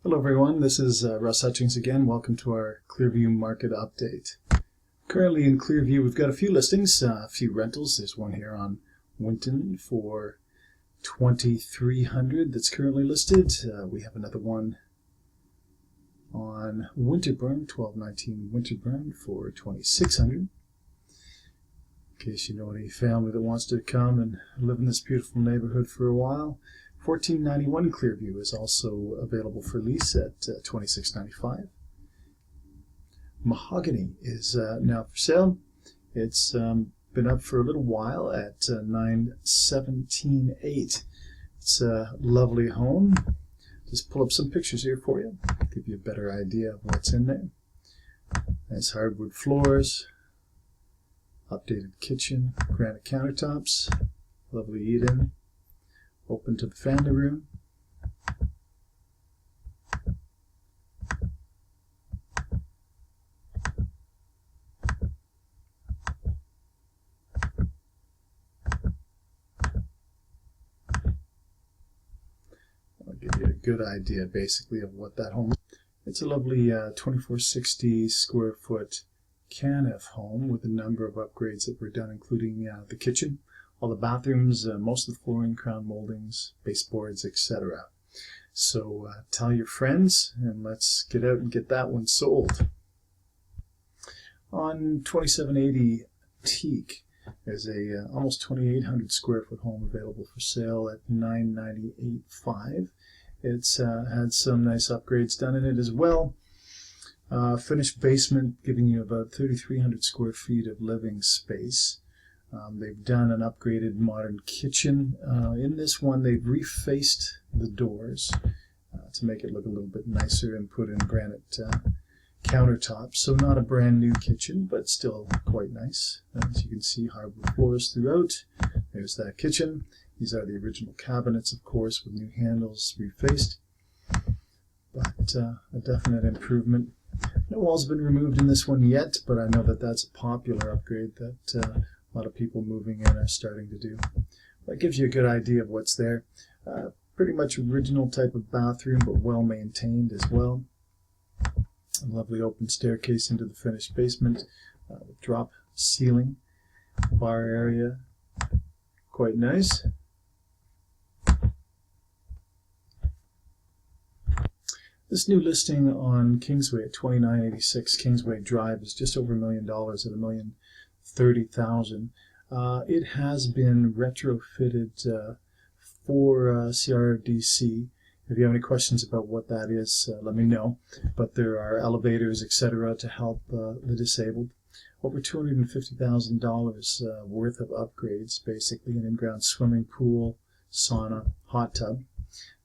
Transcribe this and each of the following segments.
Hello everyone, this is Russ Hutchings again. Welcome to our Clearview market update. Currently in Clearview we've got a few listings, a few rentals. There's one here on Winton for $2,300 that's currently listed. We have another one on Winterburn, 1219 Winterburn for $2,600. In case you know any family that wants to come and live in this beautiful neighborhood for a while. 1491 Clearview is also available for lease at $26.95. Mahogany is now for sale. It's been up for a little while at $917,800. It's a lovely home. Just pull up some pictures here for you, give you a better idea of what's in there. Nice hardwood floors, updated kitchen, granite countertops, lovely eat-in. Open to the family room. I'll give you a good idea basically of what that home is. It's a lovely 2460 square foot can-F home with a number of upgrades that were done, including the kitchen, all the bathrooms, most of the flooring, crown moldings, baseboards, etc. So tell your friends and let's get out and get that one sold. On 2780 Teak, there's a almost 2,800 square foot home available for sale at $998,500. It's had some nice upgrades done in it as well. Finished basement, giving you about 3,300 square feet of living space. They've done an upgraded modern kitchen. In this one, they've refaced the doors to make it look a little bit nicer and put in granite countertops. So not a brand new kitchen, but still quite nice. As you can see, hardwood floors throughout. There's that kitchen. These are the original cabinets, of course, with new handles refaced. But a definite improvement. No walls have been removed in this one yet, but I know that that's a popular upgrade that a lot of people moving in are starting to do. That gives you a good idea of what's there. Pretty much original type of bathroom, but well maintained as well. A lovely open staircase into the finished basement. Drop ceiling, bar area, quite nice. This new listing on Kingsway at 2986 Kingsway Drive is just over $1 million at $1,030,000. It has been retrofitted for CRDC. If you have any questions about what that is, let me know. But there are elevators, etc., to help the disabled. Over $250,000 worth of upgrades, basically an in-ground swimming pool, sauna, hot tub.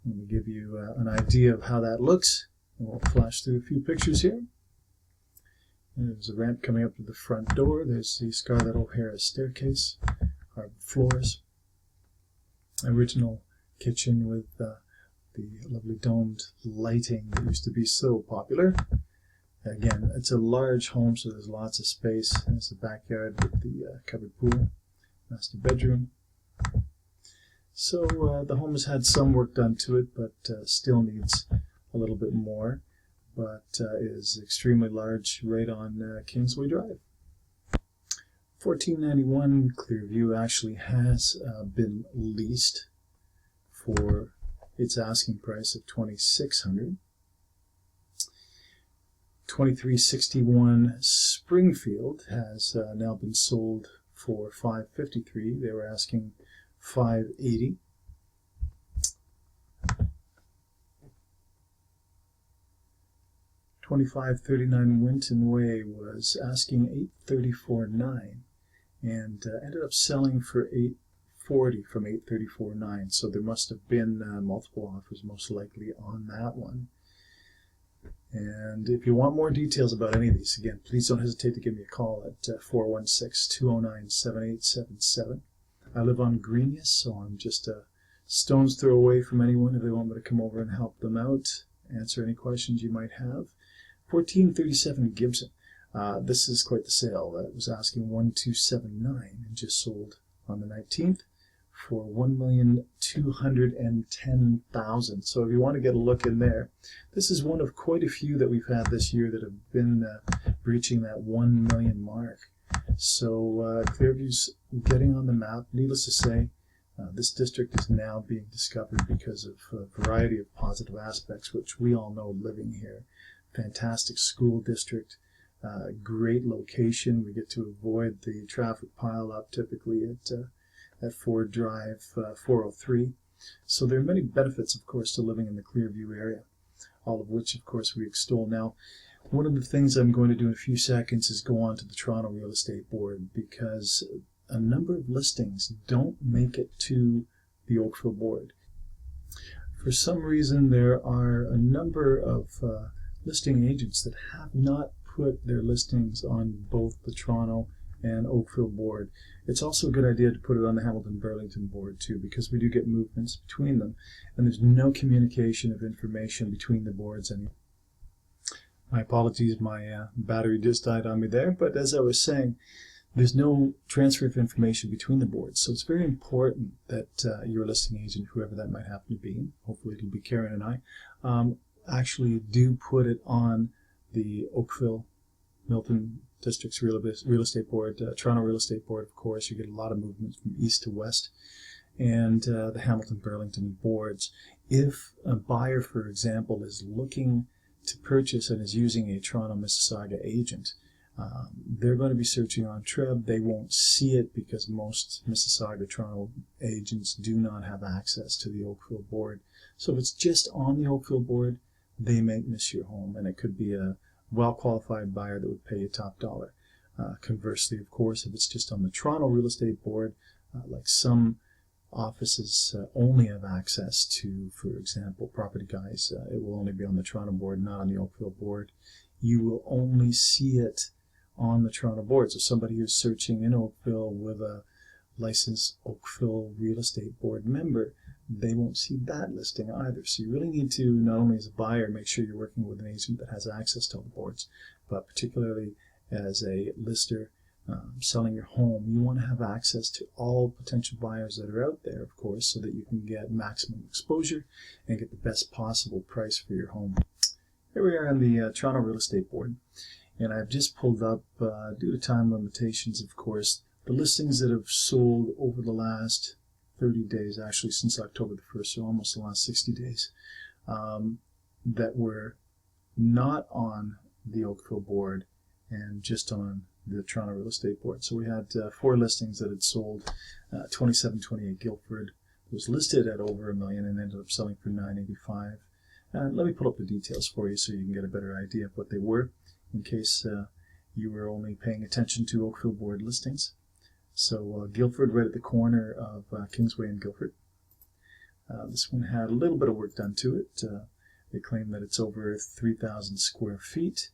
Let me give you an idea of how that looks. And we'll flash through a few pictures here. There's a ramp coming up to the front door. There's the Scarlett O'Hara staircase, hardwood floors, original kitchen with the lovely domed lighting that used to be so popular. Again, it's a large home, so there's lots of space. There's the backyard with the covered pool, master bedroom. So the home has had some work done to it, but still needs a little bit more. But is extremely large right on Kingsway Drive. 1491 Clearview actually has been leased for its asking price of $2,600. 2361 Springfield has now been sold for $553,000. They were asking $580,000. 2539 Winton Way was asking $834,900 and ended up selling for $840,000 from $834,900. So there must have been multiple offers, most likely, on that one. And if you want more details about any of these, again, please don't hesitate to give me a call at 416-209-7877. I live on Greenius, so I'm just a stone's throw away from anyone if they want me to come over and help them out, answer any questions you might have. 1437 Gibson. This is quite the sale. That was asking $1,279 and just sold on the 19th for $1,210,000. So if you want to get a look in there, this is one of quite a few that we've had this year that have been breaching that 1 million mark. So Clearview's getting on the map. Needless to say, this district is now being discovered because of a variety of positive aspects, which we all know living here. Fantastic school district, great location. We get to avoid the traffic pileup typically at Ford Drive 403. So there are many benefits, of course, to living in the Clearview area, all of which, of course, we extol. Now, one of the things I'm going to do in a few seconds is go on to the Toronto Real Estate Board, because a number of listings don't make it to the Oakville board. For some reason, there are a number of listing agents that have not put their listings on both the Toronto and Oakville board. It's also a good idea to put it on the Hamilton-Burlington board too, because we do get movements between them, and there's no communication of information between the boards anymore. My apologies, my battery just died on me there, but as I was saying, there's no transfer of information between the boards, so it's very important that your listing agent, whoever that might happen to be, hopefully it'll be Karen and I, actually do put it on the Oakville, Milton District's Real Estate Board, Toronto Real Estate Board, of course. You get a lot of movement from east to west, and the Hamilton-Burlington boards. If a buyer, for example, is looking to purchase and is using a Toronto Mississauga agent, they're going to be searching on TREB. They won't see it because most Mississauga Toronto agents do not have access to the Oakville board. So if it's just on the Oakville board, they may miss your home, and it could be a well-qualified buyer that would pay you top dollar. Conversely, of course, if it's just on the Toronto Real Estate Board, like some offices only have access to, for example, Property Guys, it will only be on the Toronto board, not on the Oakville board. You will only see it on the Toronto board. So somebody who's searching in Oakville with a licensed Oakville Real Estate Board member, they won't see that listing either. So you really need to, not only as a buyer, make sure you're working with an agent that has access to all the boards, but particularly as a lister selling your home, you want to have access to all potential buyers that are out there, of course, so that you can get maximum exposure and get the best possible price for your home. Here we are on the Toronto Real Estate Board, and I've just pulled up, due to time limitations, of course, the listings that have sold over the last 30 days, actually since October the 1st, so almost the last 60 days, that were not on the Oakville board and just on the Toronto Real Estate Board. So we had 4 listings that had sold. 2728 Guildford was listed at over $1 million and ended up selling for $985. Let me pull up the details for you so you can get a better idea of what they were, in case you were only paying attention to Oakville board listings. So Guildford, right at the corner of Kingsway and Guildford. This one had a little bit of work done to it. They claim that it's over 3,000 square feet.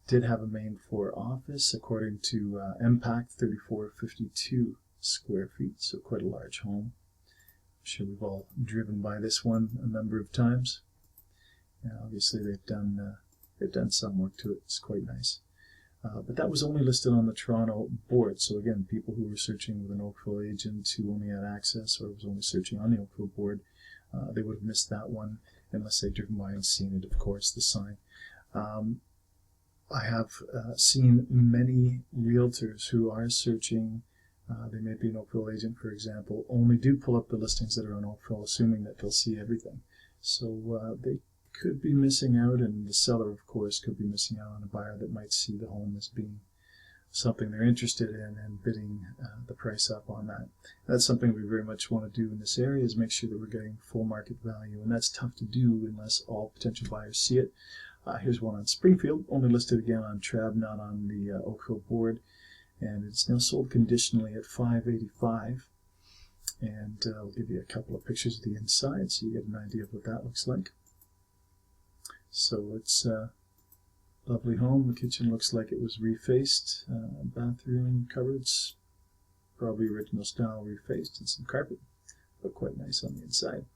Did have a main floor office, according to MPAC, 3452 square feet, so quite a large home. I'm sure we've all driven by this one a number of times. Obviously, they've done some work to it. It's quite nice. But that was only listed on the Toronto board. So again, people who were searching with an Oakville agent who only had access or was only searching on the Oakville board, they would have missed that one unless they'd driven by and seen it, of course, the sign. I have seen many realtors who are searching, they may be an Oakville agent, for example, only do pull up the listings that are on Oakville, assuming that they'll see everything. So they could be missing out, and the seller, of course, could be missing out on a buyer that might see the home as being something they're interested in and bidding the price up on that. That's something we very much want to do in this area, is make sure that we're getting full market value, and that's tough to do unless all potential buyers see it. Here's one on Springfield, only listed again on TREB, not on the Oakville board, and it's now sold conditionally at $585. And I'll give you a couple of pictures of the inside so you get an idea of what that looks like. So it's a lovely home. The kitchen looks like it was refaced. Bathroom, cupboards, probably original style refaced, and some carpet. Look quite nice on the inside.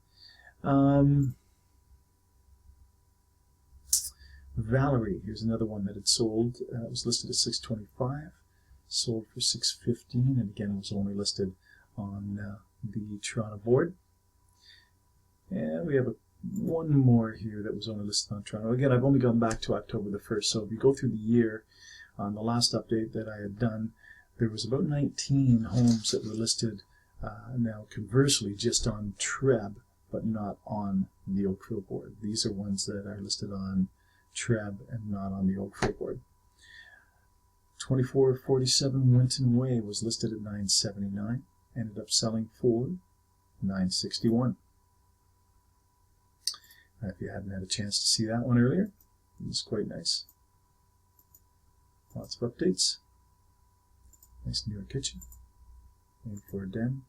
Valerie, here's another one that had sold. It was listed at $625, sold for $615, and again it was only listed on the Toronto board. And we have one more here that was only listed on Toronto. Again, I've only gone back to October the 1st, so if you go through the year, on the last update that I had done, there was about 19 homes that were listed now conversely just on TREB, but not on the Oakville board. These are ones that are listed on TREB and not on the Oakville board. 2447 Winton Way was listed at $979, ended up selling for $961. If you hadn't had a chance to see that one earlier, it's quite nice. Lots of updates. Nice newer kitchen. Main floor den.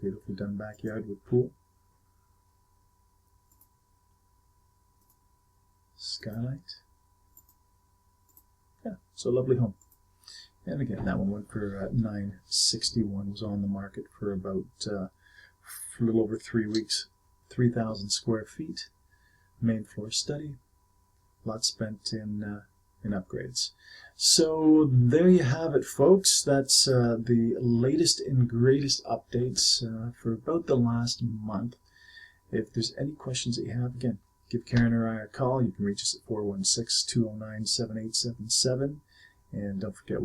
Beautifully done backyard with pool. Skylight. Yeah, so lovely home. And again, that one went for $961. Was on the market for about a little over 3 weeks. 3,000 square feet. Main floor study. Lots spent in upgrades. So there you have it, folks. That's the latest and greatest updates for about the last month. If there's any questions that you have, again, give Karen or I a call. You can reach us at 416-209-7877. And don't forget,